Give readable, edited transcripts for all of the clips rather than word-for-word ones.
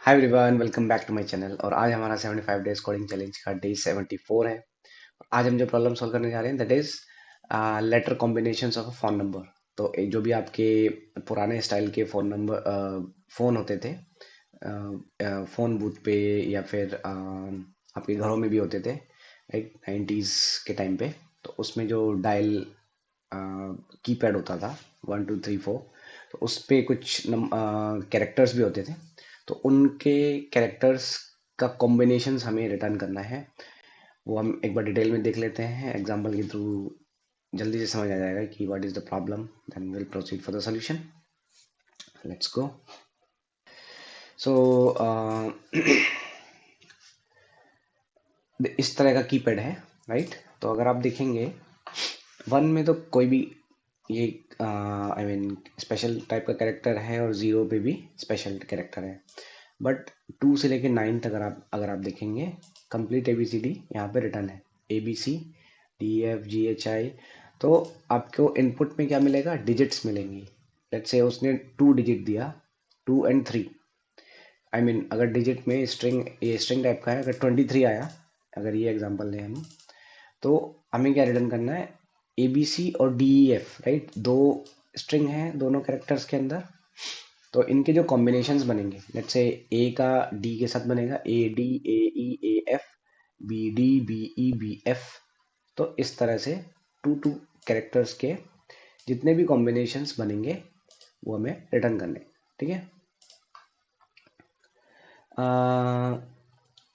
Hi everyone, welcome back to my channel. और आज हमारा 75 डेज कोडिंग चैलेंज का डे 74 है। आज हम जो प्रॉब्लम सॉल्व करने जा रहे हैं that is letter combinations of a phone number. तो जो भी आपके पुराने स्टाइल के फोन नंबर फोन होते थे, फोन बूथ पे या फिर आपके घरों में भी होते थे, राइट, 90s के टाइम पे। तो उसमें जो डायल कीपैड होता था 1 2 3 4, तो उस पे कुछ कैरेक्टर्स भी होते थे। तो उनके कैरेक्टर्स का कॉम्बिनेशंस हमें रिटर्न करना है। वो हम एक बार डिटेल में देख लेते हैं एग्जांपल के थ्रू। जल्दी से समझ आ जाएगा कि what is the problem, then will proceed for the solution. Let's go. So इस तरह का कीपैड है, राइट। तो अगर आप देखेंगे वन में तो कोई भी ये आई मीन स्पेशल टाइप का कैरेक्टर है, और जीरो पे भी स्पेशल कैरेक्टर है। बट 2 से लेके 9 तक अगर आप देखेंगे, कंप्लीट एबीसीडी यहाँ पे रिटर्न है। ABCDEFGHI। तो आपको इनपुट में क्या मिलेगा? डिजिट्स मिलेंगी। लेट्स से उसने 2 डिजिट दिया, 2 और 3। आई मीन अगर डिजिट में स्ट्रिंग, ये स्ट्रिंग टाइप का है, अगर 23 आया, अगर ये एग्जांपल लें हम, तो हमें क्या रिटर्न करना है? ABC और DEF, राइट। दो स्ट्रिंग है दोनों कैरेक्टर्स के अंदर। तो इनके जो कॉम्बिनेशंस बनेंगे, लेट्स से ए का डी के साथ बनेगा AD AE AF, BD BE BF। तो इस तरह से टू टू कैरेक्टर्स के जितने भी कॉम्बिनेशंस बनेंगे वो हमें रिटर्न करने, ठीक है।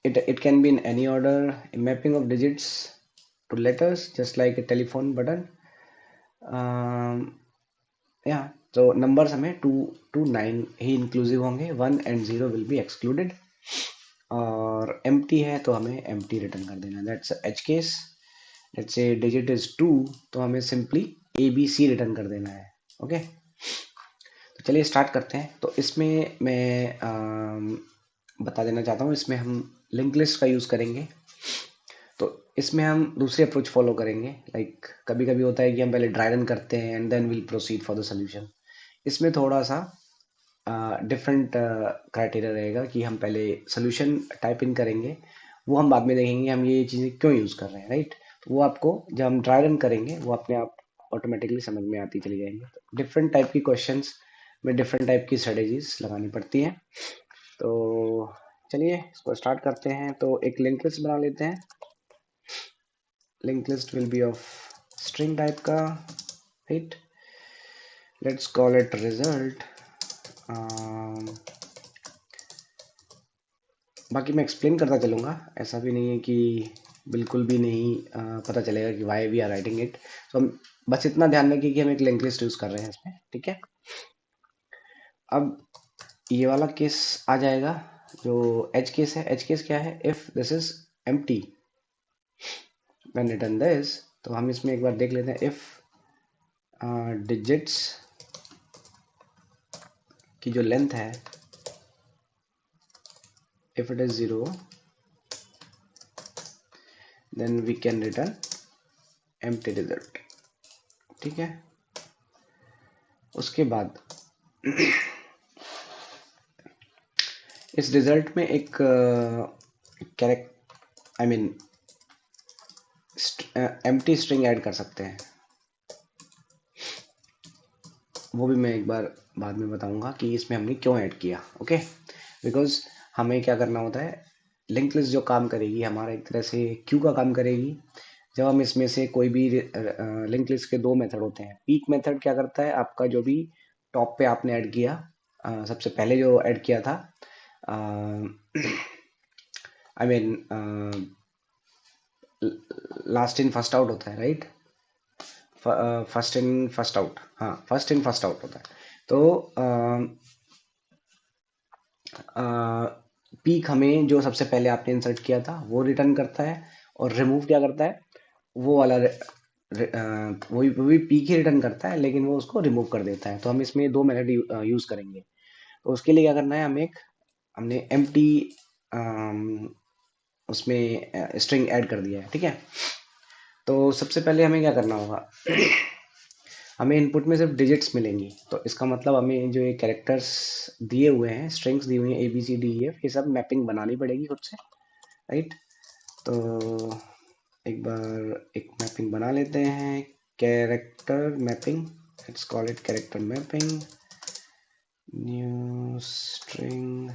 It can be in any order, a mapping of digits to letters, just like a telephone button. या तो नंबर्स हमें 2 to 9 ही इंक्लूसिव होंगे, 1 and 0 विल बी एक्सक्लूडेड। और एम्प्टी है तो हमें एम्प्टी रिटर्न कर देना, that's H case. Let's say digit is 2, तो हमें सिंपली ABC रिटर्न कर देना है। ओके, तो चलिए स्टार्ट करते हैं। तो इसमें मैं बता देना चाहता हूँ, इसमें हम लिंक लिस्ट का यूज़ करेंगे। तो इसमें हम दूसरी अप्रोच फॉलो करेंगे। लाइक कभी कभी होता है कि हम पहले ड्राई रन करते हैं and then will proceed for the solution. इसमें थोड़ा सा डिफरेंट क्राइटेरिया रहेगा कि हम पहले सोल्यूशन टाइप इन करेंगे, वो हम बाद में देखेंगे हम ये चीज़ें क्यों यूज़ कर रहे हैं, राइट। तो वो आपको जब हम ड्राई रन करेंगे वो अपने आप ऑटोमेटिकली समझ में आती चली जाएंगी। तो डिफरेंट टाइप की क्वेश्चंस में डिफरेंट टाइप की स्ट्रेटेजीज लगानी पड़ती हैं। तो चलिए इसको स्टार्ट करते हैं। तो एक लिंक लिस्ट बना लेते हैं। Link list will be of string type का, right. Let's call it result. बाकी मैं एक्सप्लेन करता चलूँगा, ऐसा भी नहीं है कि बिल्कुल भी नहीं पता चलेगा कि why we are writing it. तो हम बस इतना ध्यान रखिए कि हम एक लिंक लिस्ट यूज़ कर रहे हैं इसमें, ठीक है। अब ये वाला केस आ जाएगा जो एच केस है। एच केस क्या है? If this is empty when return this. तो हम इसमें एक बार देख लेते हैं। इफ डिजिट्स की जो लेंथ है, if it is 0, then we can return empty result, ठीक है। उसके बाद इस रिजल्ट में एक character I mean empty string add कर सकते हैं। वो भी मैं एक बार बाद में बताऊंगा कि इसमें हमने क्यों ऐड किया। ओके, बिकॉज हमें क्या करना होता है, लिंक लिस्ट जो काम करेगी हमारा एक तरह से क्यू का काम करेगी। जब हम इसमें से कोई भी लिंक लिस्ट के दो मेथड होते हैं। पीक मेथड क्या करता है, आपका जो भी टॉप पे आपने ऐड किया, सबसे पहले जो ऐड किया था, I mean last in first out होता है, right. First in first out, हाँ, फर्स्ट इन फर्स्ट आउट होता है। तो पीक हमें जो सबसे पहले आपने इंसर्ट किया था वो रिटर्न करता है, और रिमूव क्या करता है, वो वाला वही पीक ही रिटर्न करता है, लेकिन वो उसको रिमूव कर देता है। तो हम इसमें दो मेथड यूज करेंगे। तो उसके लिए क्या करना है, हमने एम्प्टी उसमें स्ट्रिंग ऐड कर दिया है, ठीक है। तो सबसे पहले हमें क्या करना होगा, हमें इनपुट में सिर्फ डिजिट्स मिलेंगी, तो इसका मतलब हमें जो ये कैरेक्टर्स दिए हुए हैं, स्ट्रिंग्स दी हुई हैं ABCDEF, ये सब मैपिंग बनानी पड़ेगी खुद से, राइट। तो एक बार एक मैपिंग बना लेते हैं, character mapping, let's call it character mapping, new string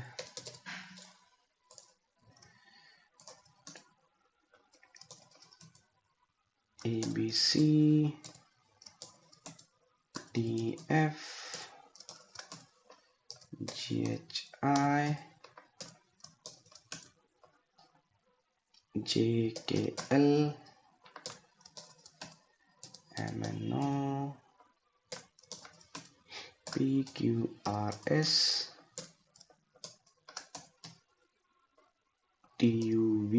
ABCDF GHI JKL MNO PQRS TUV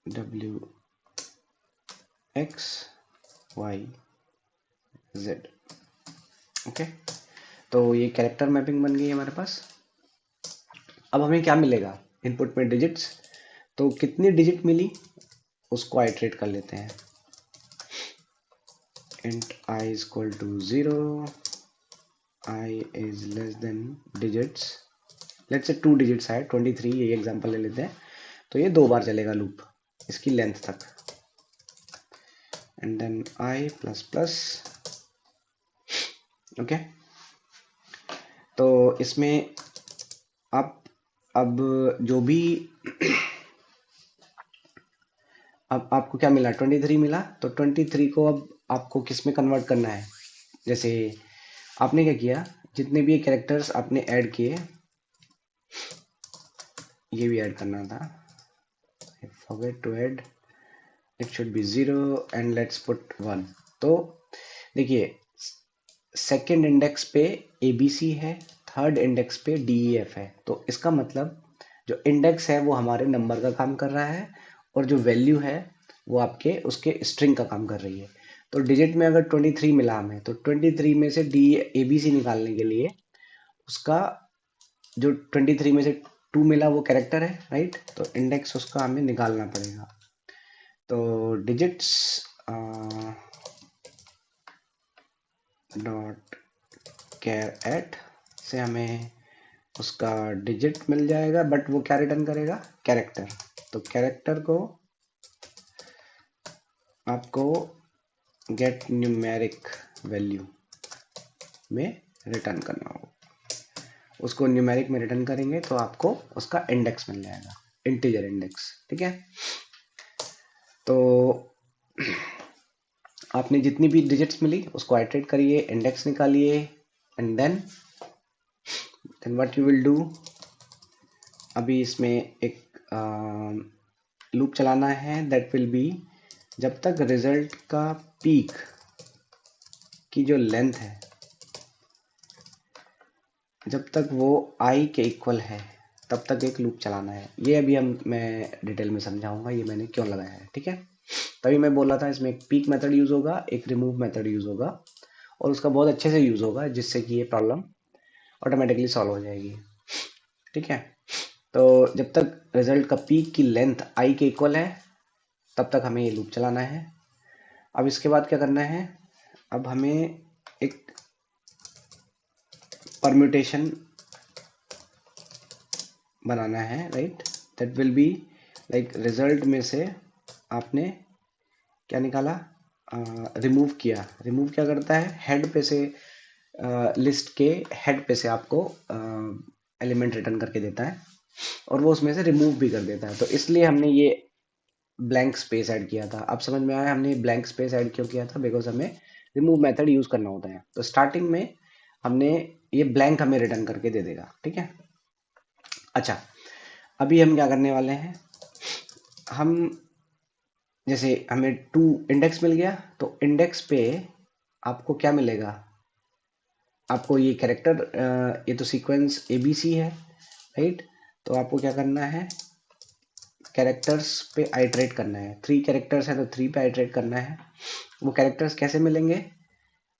WXYZ। Okay, तो ये कैरेक्टर मैपिंग बन गई है हमारे पास। अब हमें क्या मिलेगा इनपुट में? डिजिट्स। तो कितनी डिजिट मिली उसको आइट्रेट कर लेते हैं। int I is equal to 0, I is less than digits, let's say 2 digits है 23, ये एग्जांपल ले लेते हैं। तो ये 2 बार चलेगा लूप इसकी लेंथ तक, and then I plus plus. Okay, तो इसमें अब जो भी अब आपको क्या मिला? 23 मिला। तो 23 को अब आपको किस में कन्वर्ट करना है? जैसे आपने क्या किया, जितने भी कैरेक्टर्स आपने ऐड किए, ये भी ऐड करना था। Forget to add, it should be 0 and let's put 1। तो देखिए, सेकंड इंडेक्स पे ABC है, थर्ड इंडेक्स पे DEF है। तो इसका मतलब जो इंडेक्स है वो हमारे नंबर का काम कर रहा है, और जो वैल्यू है वो आपके उसके स्ट्रिंग का काम कर रही है। तो डिजिट में अगर 23 मिला हमें, तो 23 में से ABC निकालने के लिए उसका जो 23 में से 2 मिला वो कैरेक्टर है, राइट। तो इंडेक्स उसका हमें निकालना पड़ेगा। तो डिजिट्स डॉट कैर एट से हमें उसका डिजिट मिल जाएगा, बट वो क्या रिटर्न करेगा? कैरेक्टर। तो कैरेक्टर को आपको गेट न्यूमेरिक वैल्यू में रिटर्न करना होगा। उसको न्यूमेरिक में रिटर्न करेंगे तो आपको उसका इंडेक्स मिल जाएगा, इंटीजर इंडेक्स, ठीक है। तो आपने जितनी भी डिजिट्स मिली उसको आइटरेट करिए, इंडेक्स निकालिए, and then what you will do, अभी इसमें एक लूप चलाना है, दैट विल बी जब तक रिजल्ट का पीक की जो लेंथ है, जब तक वो I के इक्वल है तब तक एक लूप चलाना है। ये अभी मैं डिटेल में समझाऊंगा ये मैंने क्यों लगाया है, ठीक है। तभी मैं बोला था इसमें एक पीक मेथड यूज होगा, एक रिमूव मेथड यूज होगा, और उसका बहुत अच्छे से यूज होगा, जिससे कि ये प्रॉब्लम ऑटोमेटिकली सॉल्व हो जाएगी, ठीक है। तो जब तक रिजल्ट का पीक की लेंथ I के इक्वल है तब तक हमें ये लूप चलाना है। अब इसके बाद क्या करना है? अब हमें एक परम्यूटेशन बनाना है, right. That will be like result में से आपने क्या निकाला? रिमूव किया। रिमूव क्या करता है? हेड पे से लिस्ट के हेड पे से आपको एलिमेंट रिटर्न करके देता है, और वो उसमें से रिमूव भी कर देता है। तो इसलिए हमने ये ब्लैंक स्पेस ऐड किया था। अब समझ में आया हमने ब्लैंक स्पेस ऐड क्यों किया था? बिकॉज हमें रिमूव मेथड यूज करना होता है। तो स्टार्टिंग में हमने ये ब्लैंक हमें रिटर्न करके दे देगा, ठीक है। अच्छा, अभी हम क्या करने वाले हैं, हम जैसे हमें 2 इंडेक्स मिल गया, तो इंडेक्स पे आपको क्या मिलेगा? आपको ये कैरेक्टर, ये तो सीक्वेंस ABC है, राइट। तो आपको क्या करना है? कैरेक्टर्स पे आइटरेट करना है। 3 कैरेक्टर्स है तो 3 पे आइटरेट करना है। वो कैरेक्टर्स कैसे मिलेंगे?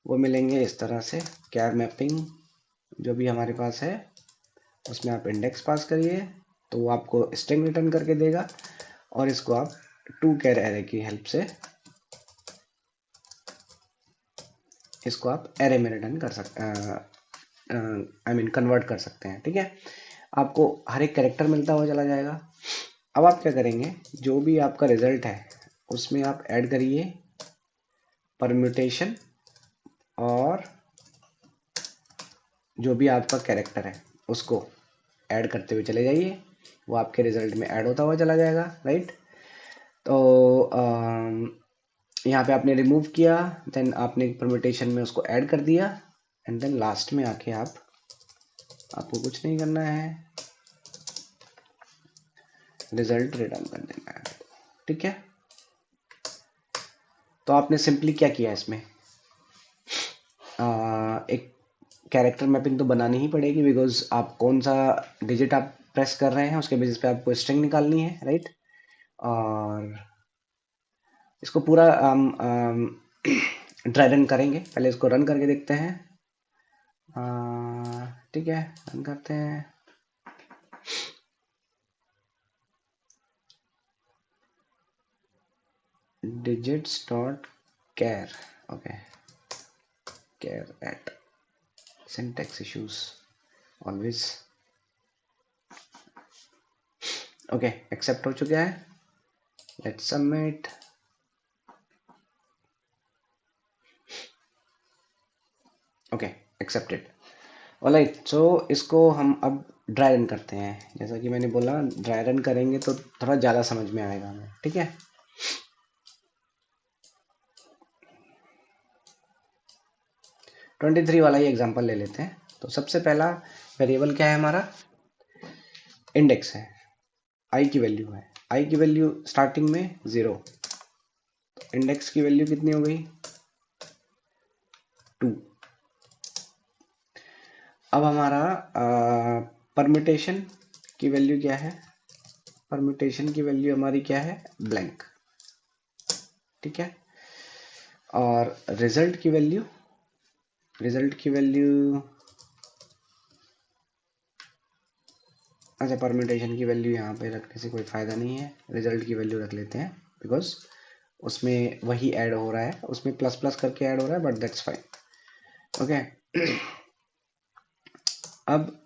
वो मिलेंगे इस तरह से, कैर मैपिंग जो भी हमारे पास है उसमें आप इंडेक्स पास करिए, तो वो आपको स्ट्रिंग रिटर्न करके देगा, और इसको आप टू कैर एरे की हेल्प से इसको आप एरे में रिटर्न कर सकते, आई मीन कन्वर्ट कर सकते हैं। ठीक है, आपको हर एक कैरेक्टर मिलता हुआ चला जाएगा। अब आप क्या करेंगे, जो भी आपका रिजल्ट है उसमें आप ऐड करिए परम्यूटेशन, और जो भी आपका कैरेक्टर है उसको ऐड करते हुए चले जाइए, वो आपके रिजल्ट में ऐड होता हुआ चला जाएगा। राइट, तो यहाँ पे आपने रिमूव किया, देन आपने परम्यूटेशन में उसको ऐड कर दिया, एंड देन लास्ट में आके आपको कुछ नहीं करना है, रिजल्ट रिटर्न कर देना है। ठीक है, तो आपने सिंपली क्या किया इसमें, एक कैरेक्टर मैपिंग तो बनानी ही पड़ेगी, बिकॉज आप कौन सा डिजिट आप प्रेस कर रहे हैं उसके बेसिस पे आपको स्ट्रिंग निकालनी है। राइट, और इसको पूरा ड्राई रन करेंगे, पहले इसको रन करके देखते हैं। ठीक है, रन करते हैं। digits dot char, okay, char at syntax issues always, okay accept हो चुका है, let's submit. Okay accepted. Alright, so इसको हम अब ड्राई रन करते हैं। जैसा कि मैंने बोला, ड्राई रन करेंगे तो थोड़ा ज़्यादा समझ में आएगा हमें। ठीक है, 23 वाला ही एग्जांपल ले लेते हैं। तो सबसे पहला वेरिएबल क्या है हमारा, इंडेक्स है, आई की वैल्यू है, आई की वैल्यू स्टार्टिंग में 0, तो इंडेक्स की वैल्यू कितनी हो गई, 2। अब हमारा परम्यूटेशन की वैल्यू क्या है, परम्यूटेशन की वैल्यू हमारी क्या है, ब्लैंक। ठीक है, और रिजल्ट की वैल्यू, रिजल्ट की वैल्यू, अच्छा परम्यूटेशन की वैल्यू यहाँ पे रखने से कोई फ़ायदा नहीं है, रिजल्ट की वैल्यू रख लेते हैं, बिकॉज उसमें वही ऐड हो रहा है, उसमें प्लस प्लस करके ऐड हो रहा है, बट दैट्स फाइन। ओके, अब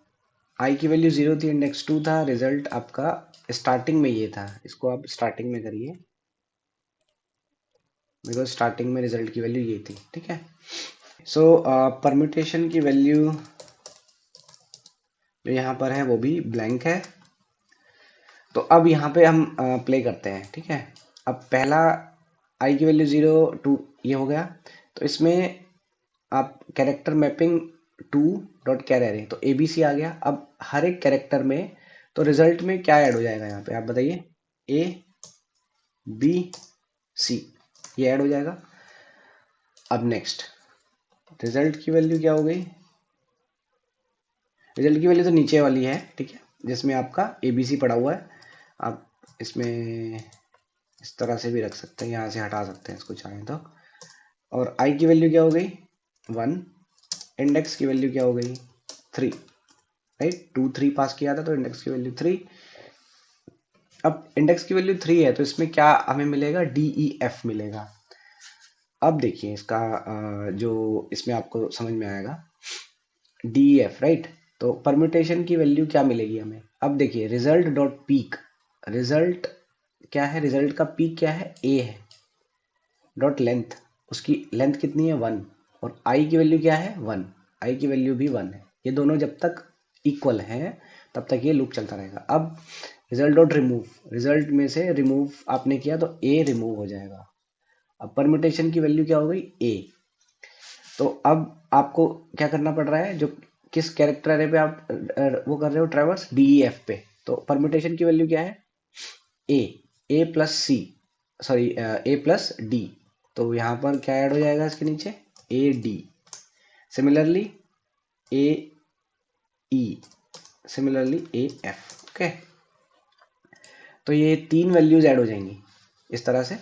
आई की वैल्यू 0 थी, इंडेक्स 2 था, रिजल्ट आपका स्टार्टिंग में ये था, इसको आप स्टार्टिंग में करिए, बिकॉज स्टार्टिंग में रिजल्ट की वैल्यू ये थी। ठीक है, सो परम्यूटेशन की वैल्यू जो यहाँ पर है वो भी ब्लैंक है। तो अब यहाँ पे हम प्ले करते हैं। ठीक है, अब पहला आई की वैल्यू 0 2 ये हो गया, तो इसमें आप character mapping 2 dot char array, तो ABC आ गया। अब हर एक कैरेक्टर में तो रिजल्ट में क्या ऐड हो जाएगा यहाँ पे, आप बताइए, ABC ये ऐड हो जाएगा। अब नेक्स्ट रिजल्ट की वैल्यू क्या हो गई, रिजल्ट की वैल्यू तो नीचे वाली है। ठीक है, जिसमें आपका ABC पड़ा हुआ है, आप इसमें इस तरह से भी रख सकते हैं, यहाँ से हटा सकते हैं इसको चाहें तो। और आई की वैल्यू क्या हो गई, 1, इंडेक्स की वैल्यू क्या हो गई, 3। राइट, 2 3 पास किया था, तो इंडेक्स की वैल्यू 3। अब इंडेक्स की वैल्यू 3 है, तो इसमें क्या हमें मिलेगा, DEF मिलेगा। अब देखिए इसका जो इसमें आपको समझ में आएगा, DEF। राइट, तो परम्यूटेशन की वैल्यू क्या मिलेगी हमें, अब देखिए रिजल्ट डॉट पीक, रिजल्ट क्या है, रिजल्ट का पीक क्या है, A है, डॉट लेंथ, उसकी लेंथ कितनी है, 1, और आई की वैल्यू क्या है, 1, आई की वैल्यू भी 1 है। ये दोनों जब तक इक्वल हैं तब तक ये लूप चलता रहेगा। अब रिजल्ट डॉट रिमूव, रिजल्ट में से रिमूव आपने किया तो A रिमूव हो जाएगा। अब परम्यूटेशन की वैल्यू क्या हो गई, A। तो अब आपको क्या करना पड़ रहा है, जो किस कैरेक्टर एरे पे आप वो कर रहे हो ट्रैवर्स, DEF पे, तो परम्यूटेशन की वैल्यू क्या है, A plus C, sorry A plus D, तो यहाँ पर क्या ऐड हो जाएगा इसके नीचे, AD, similarly AE, similarly AF। Okay, तो ये 3 वैल्यूज ऐड हो जाएंगी इस तरह से।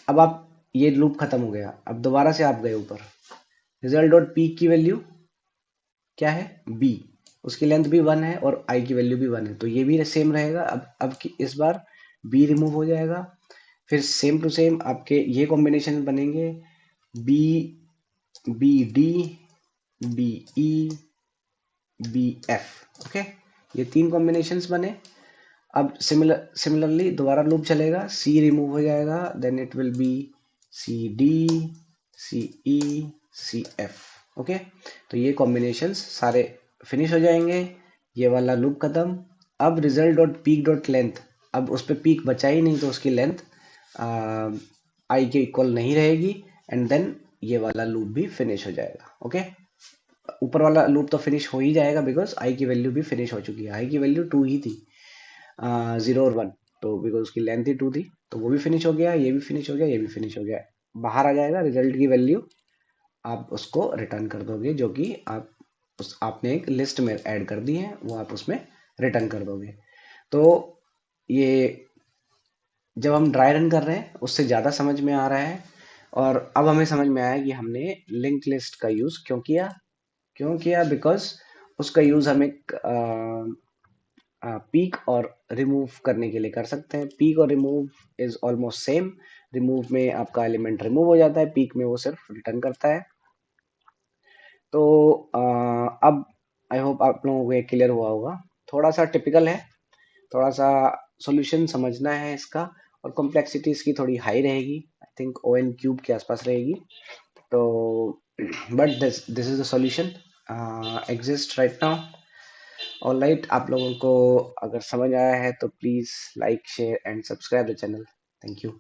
अब आप, ये लूप खत्म हो गया, अब दोबारा से आप गए ऊपर, रिजल्ट डॉट पीक की वैल्यू क्या है, B, उसकी लेंथ भी 1 है और आई की वैल्यू भी 1 है, तो ये भी सेम रहेगा। अब इस बार B रिमूव हो जाएगा, फिर सेम टू सेम आपके ये कॉम्बिनेशन बनेंगे, B B D B E B F. Okay, ये 3 कॉम्बिनेशंस बने। अब सिमिलरली दोबारा लूप चलेगा, सी रिमूव हो जाएगा, then it will be C D C E C F. Okay, तो ये कॉम्बिनेशंस सारे फिनिश हो जाएंगे, ये वाला लूप खत्म। अब result dot peak dot length, अब उस पर पीक बचा ही नहीं तो उसकी लेंथ आई के इक्वल नहीं रहेगी, एंड देन ये वाला लूप भी फिनिश हो जाएगा। ओके, ऊपर वाला लूप तो फिनिश हो ही जाएगा बिकॉज आई की वैल्यू भी फिनिश हो चुकी है, आई की वैल्यू 2 ही थी, 0 और 1, तो बिकॉज उसकी लेंथ ही 2 थी, तो वो भी फिनिश हो गया, ये भी फिनिश हो गया, ये भी फिनिश हो गया। बाहर आ जाएगा रिजल्ट की वैल्यू, आप उसको रिटर्न कर दोगे, जो कि आपने एक लिस्ट में ऐड कर दी है, वो आप उसमें रिटर्न कर दोगे। तो ये जब हम ड्राई रन कर रहे हैं उससे ज़्यादा समझ में आ रहा है, और अब हमें समझ में आया कि हमने लिंक लिस्ट का यूज़ क्यों किया बिकॉज उसका यूज़ हमें पीक और रिमूव करने के लिए कर सकते हैं। पीक और remove is almost same, remove में आपका एलिमेंट रिमूव हो जाता है, पीक में वो सिर्फ रिटर्न करता है। तो अब आई होप आप लोगों को ये क्लियर हुआ होगा। थोड़ा सा टिपिकल है, थोड़ा सा सॉल्यूशन समझना है इसका, और कॉम्प्लेक्सिटी इसकी थोड़ी हाई रहेगी, I think O N cube के आसपास रहेगी। तो but this is the solution exist right now. Alright, आप लोगों को अगर समझ आया है तो please like share and subscribe the channel. Thank you.